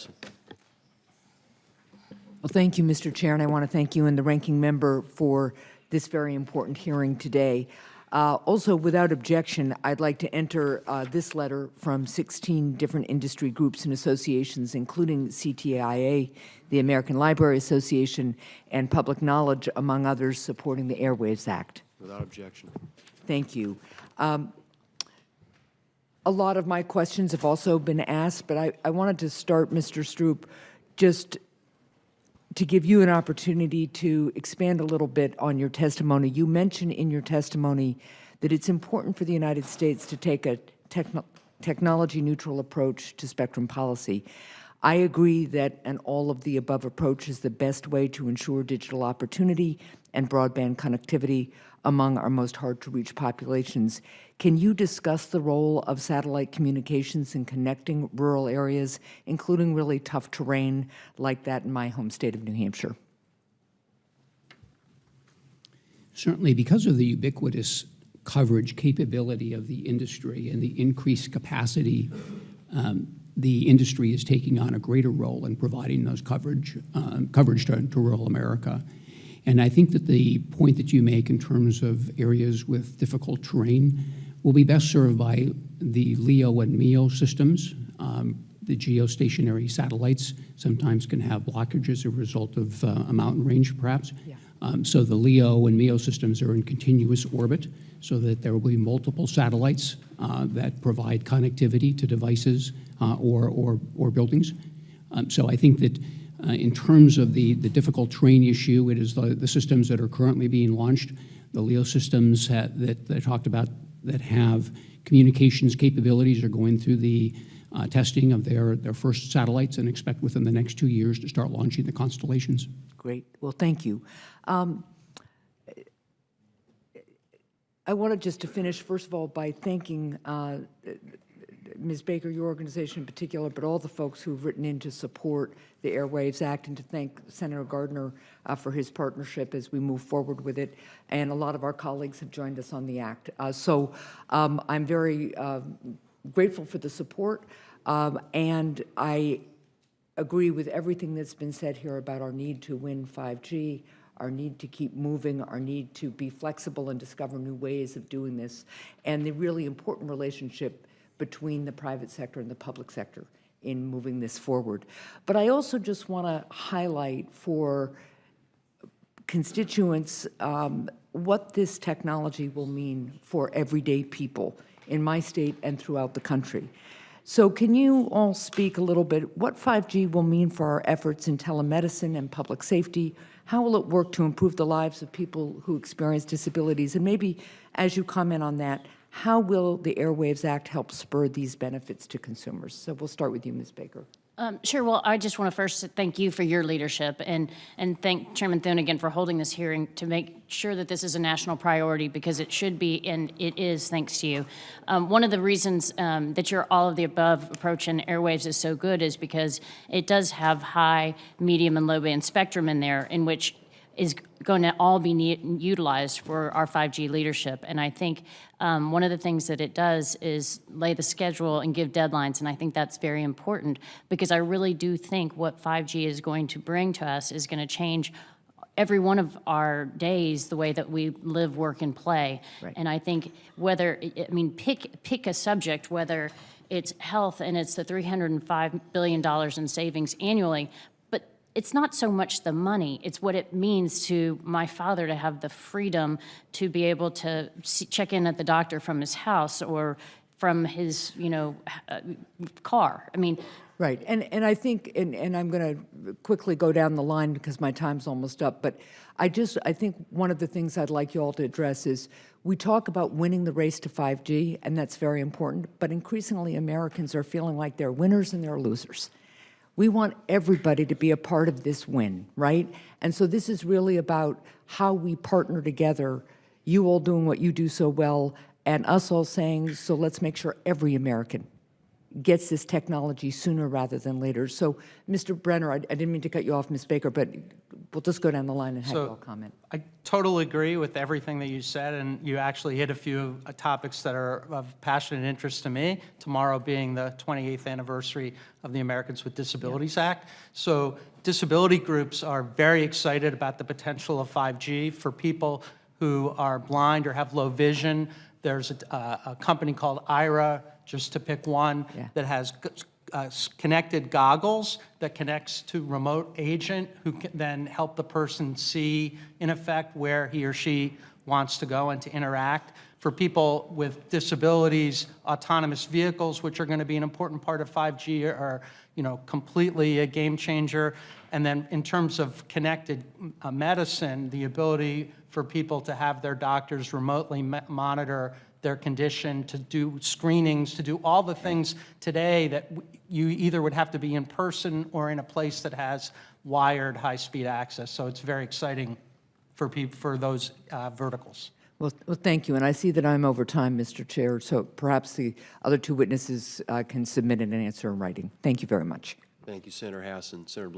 Hassan. Well, thank you, Mr. Chair, and I want to thank you and the ranking member for this very important hearing today. Also, without objection, I'd like to enter this letter from 16 different industry groups and associations, including CTIA, the American Library Association, and Public Knowledge, among others, supporting the AIRWAVES Act. Without objection. Thank you. A lot of my questions have also been asked, but I wanted to start, Mr. Stroop, just to give you an opportunity to expand a little bit on your testimony. You mentioned in your testimony that it's important for the United States to take a technology-neutral approach to spectrum policy. I agree that an all-of-the-above approach is the best way to ensure digital opportunity and broadband connectivity among our most hard-to-reach populations. Can you discuss the role of satellite communications in connecting rural areas, including really tough terrain like that in my home state of New Hampshire? Certainly, because of the ubiquitous coverage capability of the industry and the increased capacity, the industry is taking on a greater role in providing those coverage to rural America. And I think that the point that you make in terms of areas with difficult terrain will be best served by the LEO and MEO systems. The geostationary satellites sometimes can have blockages as a result of a mountain range, perhaps. Yeah. So the LEO and MEO systems are in continuous orbit so that there will be multiple satellites that provide connectivity to devices or buildings. So I think that in terms of the difficult terrain issue, it is the systems that are currently being launched, the LEO systems that I talked about that have communications capabilities are going through the testing of their first satellites and expect within the next 2 years to start launching the constellations. Great. Well, thank you. I wanted just to finish, first of all, by thanking Ms. Baker, your organization in particular, but all the folks who've written in to support the AIRWAVES Act, and to thank Senator Gardner for his partnership as we move forward with it. And a lot of our colleagues have joined us on the Act. So I'm very grateful for the support, and I agree with everything that's been said here about our need to win 5G, our need to keep moving, our need to be flexible and discover new ways of doing this, and the really important relationship between the private sector and the public sector in moving this forward. But I also just want to highlight for constituents what this technology will mean for everyday people in my state and throughout the country. So can you all speak a little bit what 5G will mean for our efforts in telemedicine and public safety? How will it work to improve the lives of people who experience disabilities? And maybe as you comment on that, how will the AIRWAVES Act help spur these benefits to consumers? So we'll start with you, Ms. Baker. Sure. Well, I just want to first thank you for your leadership and thank Chairman Thune again for holding this hearing to make sure that this is a national priority, because it should be, and it is, thanks to you. One of the reasons that your all-of-the-above approach in AIRWAVES is so good is because it does have high, medium, and low-band spectrum in there, in which is going to all be utilized for our 5G leadership. And I think one of the things that it does is lay the schedule and give deadlines, and I think that's very important, because I really do think what 5G is going to bring to us is going to change every one of our days, the way that we live, work, and play. Right. And I think pick a subject, whether it's health and it's the $305 billion in savings annually, it's not so much the money, it's what it means to my father to have the freedom to be able to check in at the doctor from his house or from his, car. I mean, right, and I think, and I'm going to quickly go down the line because my time's almost up, but I think one of the things I'd like you all to address is we talk about winning the race to 5G, and that's very important, but increasingly Americans are feeling like they're winners and they're losers. We want everybody to be a part of this win, right? And so this is really about how we partner together, you all doing what you do so well, and us all saying, so let's make sure every American gets this technology sooner rather than later. So, Mr. Brenner, I didn't mean to cut you off, Ms. Baker, but we'll just go down the line and have you all So comment. I totally agree with everything that you said, and you actually hit a few topics that are of passionate interest to me, tomorrow being the 28th anniversary of the Americans with Disabilities Act. So disability groups are very excited about the potential of 5G for people who are blind or have low vision. There's a company called AIRWAVES, just to pick one, Yeah. that has connected goggles that connects to remote agent who can then help the person see, in effect, where he or she wants to go and to interact. For people with disabilities, autonomous vehicles, which are going to be an important part of 5G, are completely a game changer. And then in terms of connected medicine, the ability for people to have their doctors remotely monitor their condition, to do screenings, to do all the things today that you either would have to be in person or in a place that has wired high-speed access. So it's very exciting for those verticals. Well, thank you, and I see that I'm over time, Mr. Chair, so perhaps the other two witnesses can submit an answer in writing. Thank you very much. Thank you, Senator Hassan. Senator